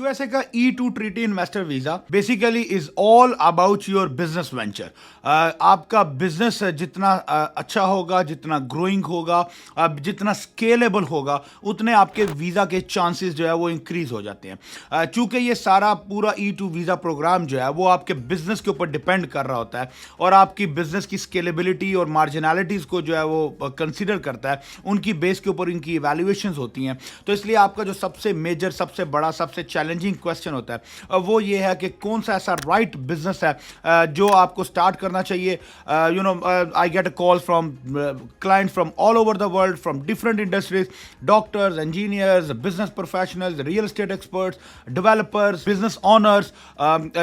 USA का E2 treaty investor visa basically is all about your business venture. आपका business जितना अच्छा होगा, जितना ग्रोइंग होगा, जितना स्केलेबल होगा, उतने आपके वीजा के चांसेस जो है वो इंक्रीज हो जाते हैं। चूंकि ये सारा पूरा E2 वीजा प्रोग्राम जो है वो आपके बिजनेस के ऊपर डिपेंड कर रहा होता है और आपकी बिजनेस की स्केलेबिलिटी और मार्जिनलिटीज को जो है वो कंसिडर करता है, उनकी बेस के ऊपर इनकी इवैल्यूएशंस होती हैं। तो इसलिए आपका जो सबसे मेजर, सबसे बड़ा, सबसे चैलेंजिंग क्वेश्चन होता है वो ये है कि कौन सा ऐसा राइट बिजनेस है जो आपको स्टार्ट करना चाहिए। I get a call from client from all over the world, from different industries, doctors, engineers, business professionals, real estate experts, developers, business honours,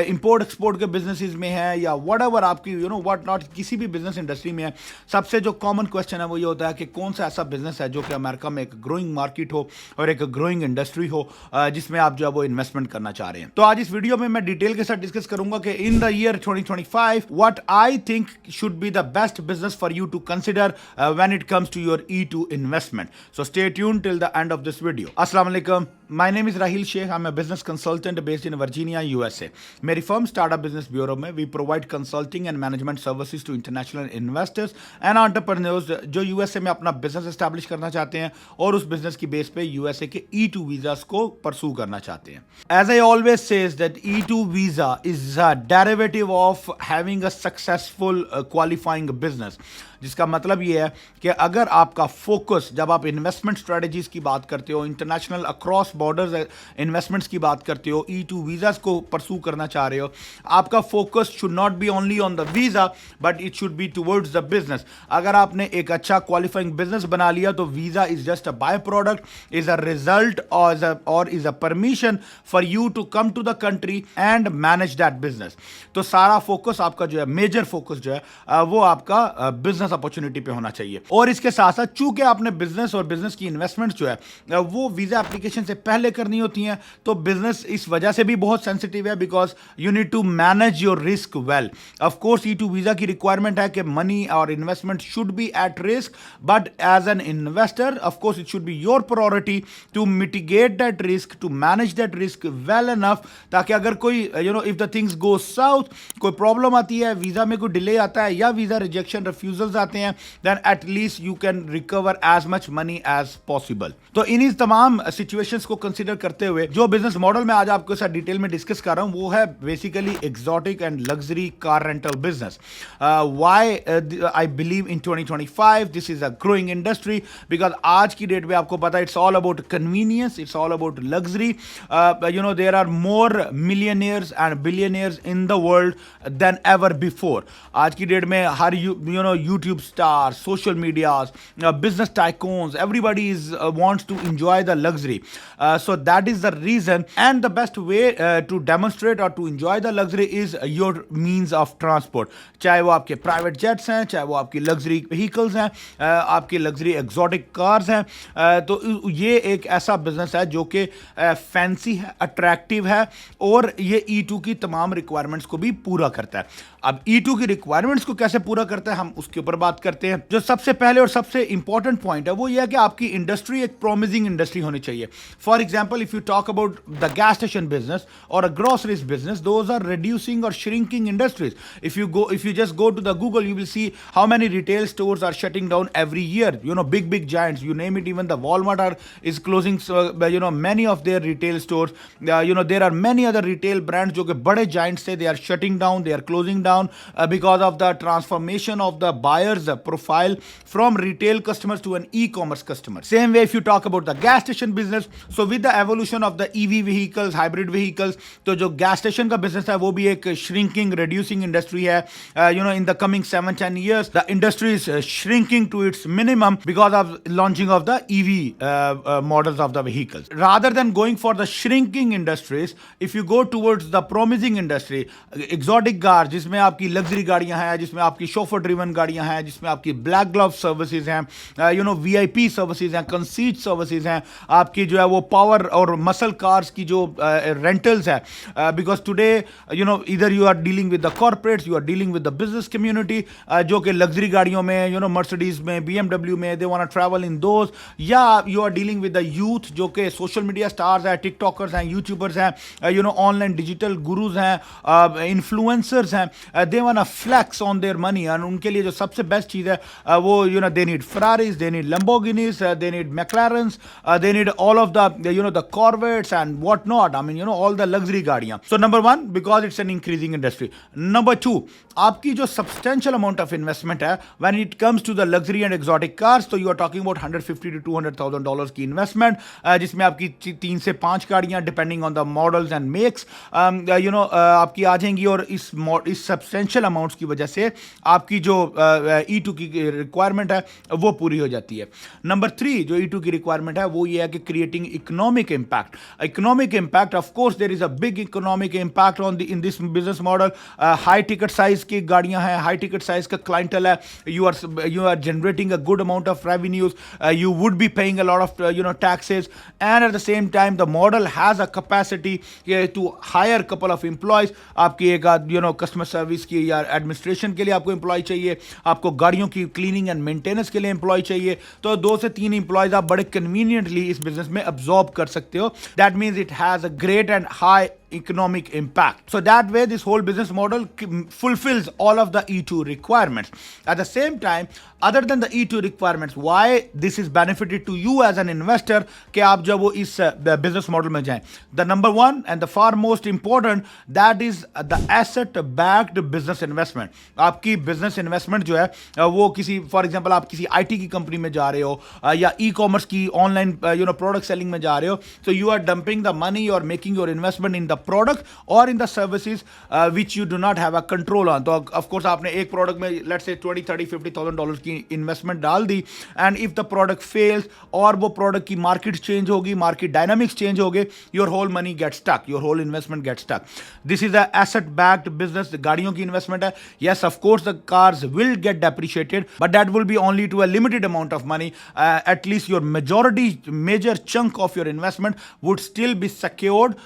import export के बिजनेसेस में है या वट एवर आपकी व्हाट नॉट किसी भी business industry में है। सबसे जो कॉमन क्वेश्चन है वो ये होता है कि कौन सा ऐसा बिजनेस है जो कि अमेरिका में एक ग्रोइंग मार्केट हो और एक ग्रोइंग इंडस्ट्री हो जिसमें आप जो है वो इन्वेस्टमेंट करना चाह रहे हैं। तो आज इस वीडियो में मैं डिटेल के साथ डिस्कस करूंगा कि in the year 2025 what I think should be the best business for you to consider when it comes to your E2 investment. So stay tuned till the end of this video. अस्सलाम वालेकुम, my name is Rahil Sheikh. I am a business consultant based in Virginia, USA. मेरी firm startup business bureau में we provide consulting and management services to international investors and entrepreneurs जो USA में अपना business establish करना चाहते हैं और उस बिजनेस की बेस पे यूएसए के E2 वीजास को परसू करना चाहते हैं। As I always says that E2 visa is a derivative of having a successful qualifying business, जिसका मतलब ये है कि अगर आपका फोकस, जब आप इन्वेस्टमेंट स्ट्रेटजीज की बात करते हो, इंटरनेशनल अक्रॉस बॉर्डर्स इन्वेस्टमेंट्स की बात करते हो, E2 वीजास को परसू करना चाह रहे हो, आपका focus should not be only on the visa but it should be towards the business. अगर आपने एक अच्छा क्वालिफाइंग बिजनेस बना लिया तो visa is just a by product, is a result और is a permission for you to come to the country and manage that business. तो सारा फोकस आपका जो है, मेजर फोकस जो है वो आपका बिजनेस अपॉर्चुनिटी पे होना चाहिए। और इसके साथ साथ चूंकि आपने बिजनेस और बिजनेस की इन्वेस्टमेंट जो है वो वीजा एप्लीकेशन से पहले करनी होती हैं, तो बिजनेस इस वजह से भी बहुत सेंसिटिव है because you need to manage your risk well. Of course E2 visa की रिक्वायरमेंट है कि मनी और investment should be at risk, but as an investor of course it should be your priority to mitigate that risk, to manage that risk well enough, ताकि अगर कोई if the things go south, कोई problem आती है, visa में कोई delay आता है या वीजा रिजेक्शन, रिफ्यूजल्स आते हैं, then at least you can recover as much money as possible। तो इन्हीं तमाम सिचुएशंस को कंसीडर करते हुए जो बिजनेस मॉडल में आज आपके साथ डिटेल में डिस्कस कर रहा हूं वो है basically exotic and luxury car rental business. Why I believe in 2025 this is a growing industry because आज की डेट में आपको पता है it's all about convenience, it's all about luxury. There are more millionaires and billionaires in the world than ever before. आज की date में हर YouTube stars, social medias, business tycoons, everybody wants to enjoy the luxury. So that is the reason, and the best way to demonstrate or to enjoy the luxury is your means of transport. चाहे वो आपके private jets हैं, चाहे वो आपकी luxury vehicles हैं, आपकी luxury exotic cars हैं, तो ये एक ऐसा business है जो कि fancy है, attractive है और ये E2 की तमाम requirements को भी पूरा करता है। अब E2 की requirements को कैसे पूरा करता है हम उसके ऊपर बात करते हैं। जो सबसे पहले और सबसे इंपॉर्टेंट पॉइंट है वो ये है कि आपकी इंडस्ट्री एक प्रोमिजिंग इंडस्ट्री होनी चाहिए। For example, if you talk about the gas station business और a groceries business, those are reducing और shrinking industries. If you just go to the Google you will see how many retail stores are shutting down every year. Big giants, you name it, even the Walmart is closing many of their retail stores. There are many other retail brands जो कि बड़े giants थे, they are shutting down, they are closing down because of the transformation of the buyers profile from retail customers to an e-commerce customer. Same way if you talk about the gas station business, so with the evolution of the EV vehicles, hybrid vehicles, तो जो gas station का business है वो भी एक shrinking, reducing industry है. In the coming 7-10 years, the industry is shrinking to its minimum because of launching of the EV models of the vehicles. Rather than going for the shrinking industries, if you go towards the promising industry, exotic cars, जिसमें आपकी luxury गाड़ियां हैं, जिसमें आपकी chauffeur driven गाड़ियां हैं जिसमें आपकी ब्लैक ग्लव सर्विसेज हैं, वीआईपी सर्विसेज हैं, कंसीट सर्विसेज हैं, आपकी जो है वो पावर और मसल कार्स की जो रेंटल्स है, बिकॉज टुडे इधर you are dealing with the corporates, you are dealing with the business community, जो कि लग्जरी गाड़ियों में मर्सिडीज में, बीएमडब्ल्यू में they want to travel in those, या you are dealing with the youth जो कि सोशल मीडिया स्टार्स हैं, टिकटॉकर्स हैं, यूट्यूबर्स हैं, ऑनलाइन डिजिटल गुरुज हैं, इन्फ्लुएंसर्स हैं, they want to flex on their money, और उनके लिए जो सबसे बेस्ट चीज़ है वो they need Ferraris, they need Lamborghinis, they need McLarens, they need all of the Corvettes and what not, I mean all the luxury गाड़ियां. So number one, because it's an increasing industry. Number two, आपकी जो substantial amount of investment है when it comes to the luxury and exotic cars, तो you are talking about $150,000 to $200,000 की investment, जिसमें आपकी 3 से 5 गाड़ियां depending on the models and makes आपकी आ जाएंगी, और इस सब्सटेंशियल अमाउंट्स की वजह से आपकी जो E2 की रिक्वायरमेंट है वो पूरी हो जाती है. नंबर 3 जो E2 की रिक्वायरमेंट है वो ये है कि creating economic impact. Of course there is a big economic impact in this business model. High ticket size की गाड़ियां हैं, हाई टिकट साइज का क्लाइंटल है, you are generating a good amount of revenues, you would be paying a lot of taxes, and at the same time the model has a capacity to hire couple of employees. आपकी एक customer service की या administration के लिए आपको employ चाहिए, आपको गाड़ियों की क्लीनिंग एंड मेंटेनेंस के लिए एम्प्लॉय चाहिए, तो 2 से 3 एम्प्लॉयज आप बड़े कन्वीनियंटली इस बिजनेस में अब्सॉर्ब कर सकते हो. That means it has a great and high economic impact. So that way this whole business model fulfills all of the E2 requirements. At the same time, other than the E2 requirements, why this is benefited to you as an investor कि आप जब वो इस business model में जाएं. The number one and the far most important, that is the asset backed business investment. आपकी business investment जो है वो किसी, for example आप किसी IT की कंपनी में जा रहे हो, या e-commerce की ऑनलाइन प्रोडक्ट सेलिंग में जा रहे हो, so you are dumping the money or making your investment in the product or in the services which you do not have a control on. तो of course आपने एक product में let's say $20, $30, $50,000 की investment डाल दी, and if the product fails और वो product की market change होगी, मार्केट डायनामिक्स चेंज हो गए, your whole money gets stuck, your whole investment gets stuck. This is a asset backed business. गाड़ियों की इन्वेस्टमेंट है. Yes, of course the cars will get depreciated, but that will be only to a limited amount of money. At least your major chunk of your investment would still be secured,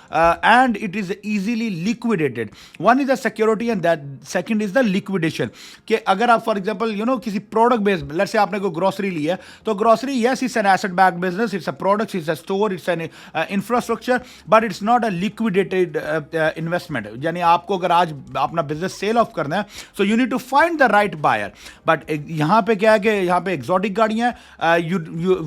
and it is easily liquidated. One is the security and that second is the liquidation. कि अगर आप for example किसी product based, let's say आपने कोई grocery ली है, तो grocery, yes, it's an asset backed business, it's a product, it's a store, it's an infrastructure, but it's not a liquidated investment. यानी आपको अगर आज अपना business sell off करना है, so you need to find the right buyer. But यहाँ पे क्या है कि यहाँ पे exotic गाड़ियाँ हैं, you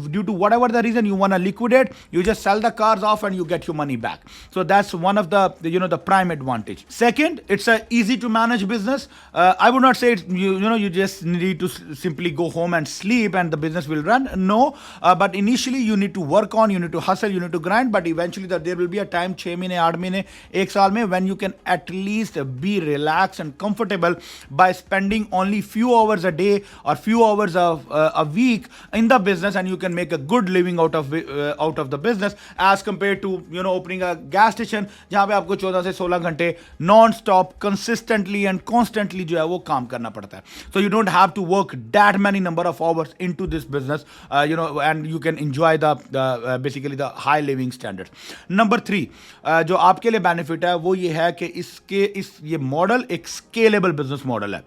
due to whatever the reason you want to liquidate, you just sell the cars off and you get your money back. So that's one of the prime advantage. Second, it's a easy to manage business. I would not say you just need to simply go home and sleep and the business will run. No, but initially you need to work on, you need to hustle, you need to grind, but eventually there will be a time 6 महीने 8 महीने 1 साल में when you can at least be relaxed and comfortable by spending only few hours a day or few hours of a week in the business, and you can make a good living out of the business as compared to opening a gas station जहाँ पे आपको 14 से 16 घंटे non stop consistently and constantly जो है वो काम करना पड़ता है. So you don't have to work that many number of hours into this business, and you can enjoy the basically the high living standards. Number 3 जो आपके लिए बेनिफिट है वो ये है कि ये मॉडल एक स्केलेबल बिजनेस मॉडल है.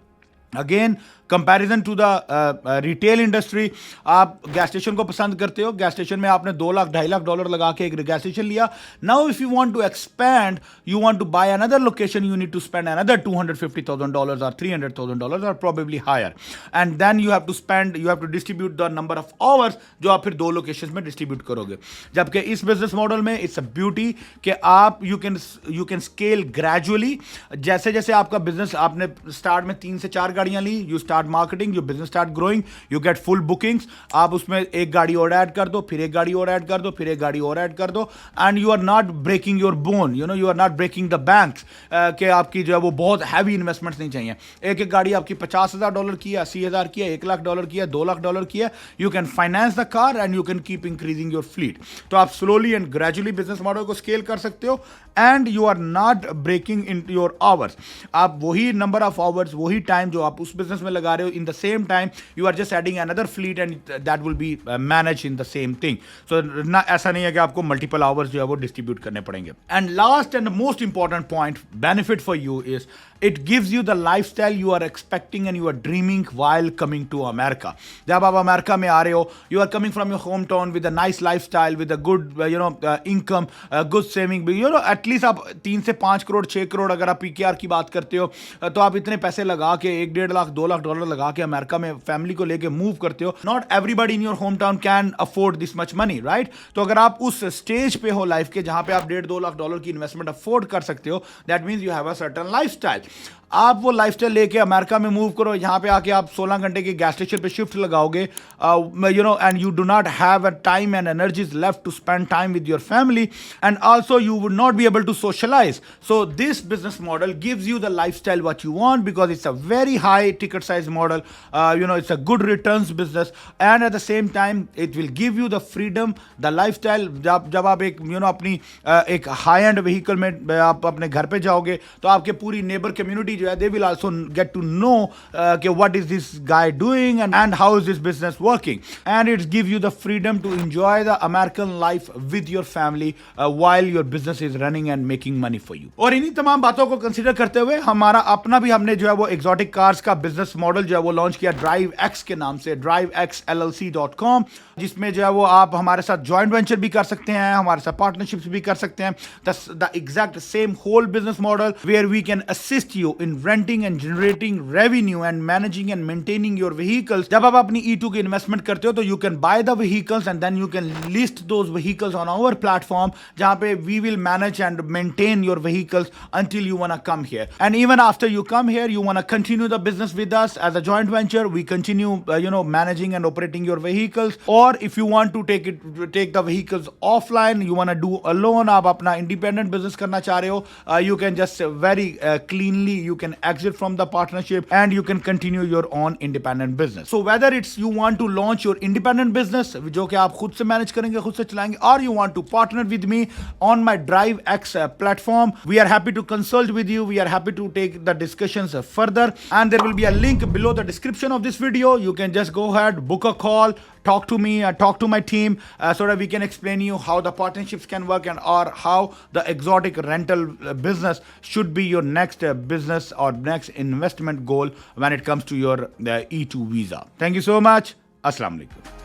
Again comparison to the retail industry, आप गैस स्टेशन को पसंद करते हो, गैस स्टेशन में आपने $2 लाख $2.5 लाख लगा के एक गैस स्टेशन लिया. Now if you want to expand, you want to buy another location, you need to spend another $250,000 or $300,000 or probably higher, and then you have to distribute the number of hours जो आप फिर 2 locations में distribute करोगे. जबकि इस business model में it's a beauty कि आप यू कैन स्केल ग्रेजुअली. जैसे जैसे आपका बिजनेस, आपने स्टार्ट में 3 से 4 गाड़ियां ली, you start marketing, your business start growing, you get full bookings, आप उसमें एक गाड़ी और ऐड कर दो, फिर एक गाड़ी और ऐड कर दो, फिर एक गाड़ी और ऐड कर दो, and you are not breaking your bone, you are not breaking the banks कि आपकी जो है वो बहुत हैवी इन्वेस्टमेंट्स नहीं चाहिए. एक गाड़ी आपकी $50,000 की है, $80,000 की है, $1 लाख की है, $2 लाख की है, you can finance the car and you can keep increasing your fleet. तो आप slowly and gradually business model को स्केल कर सकते हो, and you are not breaking in your hours. आप वही नंबर ऑफ आवर्स, वही टाइम जो आप उस बिजनेस में लगा लगा रहे हो, in the same time you are just adding another fleet and that will be manage in the same thing. सो ना ऐसा नहीं है कि आपको मल्टीपल आवर्स जो है वो डिस्ट्रीब्यूट करने पड़ेंगे. And last and most important point benefit for you is it gives you the lifestyle you are expecting and you are dreaming while coming to America. जब आप अमेरिका में आ रहे हो, you are coming from your hometown with a nice lifestyle, with a good income, good saving. At least आप 3 से 5 करोड़ 6 करोड़ अगर आप PKR की बात करते हो तो आप इतने पैसे लगा के 1-1.5 लाख 2 लाख डॉलर लगा के अमेरिका में फैमिली को लेके मूव करते हो. Not everybody in your hometown can afford this much money, right? तो अगर आप उस स्टेज पे हो लाइफ के जहां पे आप 1.5-2 लाख डॉलर की इन्वेस्टमेंट अफोर्ड कर सकते हो, that means you have a certain lifestyle. आप वो लाइफस्टाइल लेके अमेरिका में मूव करो, यहाँ पे आके आप 16 घंटे के गैस स्टेशन पे शिफ्ट लगाओगे, and you do not have a time and energies left to spend time with your family, and also you would not be able to socialize. So this business model gives you the lifestyle what you want because it's a very high ticket size model, it's a good returns business, and at the same time it will give you the freedom, the lifestyle. जब आप एक अपनी एक high and vehicle में आप अपने घर पे जाओगे तो आपके पूरी neighbour community they will also get to know what is this guy doing and how is this business working, and it gives you the freedom to enjoy the American life with your family while your business is running and making money for you. और इन्हीं तमाम बातों को consider करते हुए हमारा अपना भी हमने जो है वो एक्सोटिक कार्स का बिजनेस मॉडल जो है वो लॉन्च किया ड्राइव एक्स के नाम से, drivexllc.com, जिसमें जो है वो आप हमारे साथ जॉइंट वेंचर भी कर सकते हैं, हमारे साथ पार्टनरशिप्स भी कर सकते हैं. The exact same whole business model where we can assist you in renting and generating revenue and managing and maintaining your vehicles. जब आप अपनी E2 की इन्वेस्टमेंट करते हो तो you can buy the vehicles and then you can list those vehicles on our platform जहाँ पे we will manage and maintain your vehicles until you want to come here. And even after you come here, you want to continue the business with us as a joint venture. We continue managing and operating your vehicles. Or if you want to take the vehicles offline, you want to do alone, आप अपना independent business करना चाह रहे हो, you can just very cleanly you can exit from the partnership and you can continue your own independent business. So whether it's you want to launch your independent business जो कि आप खुद से manage करेंगे, खुद से चलाएंगे, or you want to partner with me on my DriveX platform, we are happy to consult with you. We are happy to take the discussions further, and there will be a link below the description of this video. You can just go ahead, book a call, talk to me, talk to my team, so that we can explain you how the partnerships can work and or how the exotic rental business should be your next business or next investment goal when it comes to your E2 visa. Thank you so much. Assalamu alaikum.